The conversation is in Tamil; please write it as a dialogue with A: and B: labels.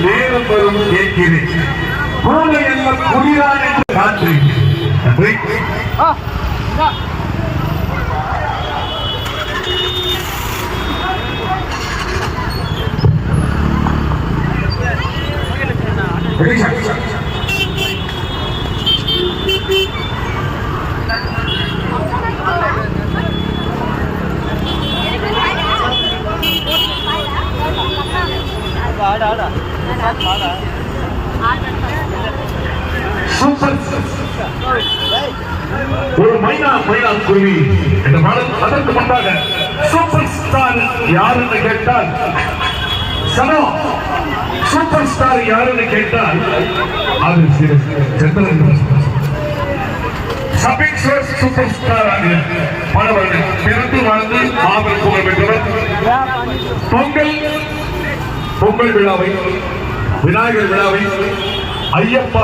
A: நேரம் வரும் கேட்கிறேன். பூனை என்ன புதிதான் என்று காற்று. நன்றி. ஒரு மைனா குருவி என்ற பாடல். அதற்கு முன்பாக சூப்பர் ஸ்டார் யார் என்று கேட்டால் சனோ. சூப்பர் ஸ்டார் யார் என்று கேட்டால் அது சந்திரன். சபீஸ்வர் சூப்பர் ஸ்டார் ஆகிய மாணவர்கள் பிறந்து வாழ்ந்து மாபெரும் புகழ் பெற்றவர். பொங்கல் விழாவை, விநாயகர் விழாவை, ஐயப்பா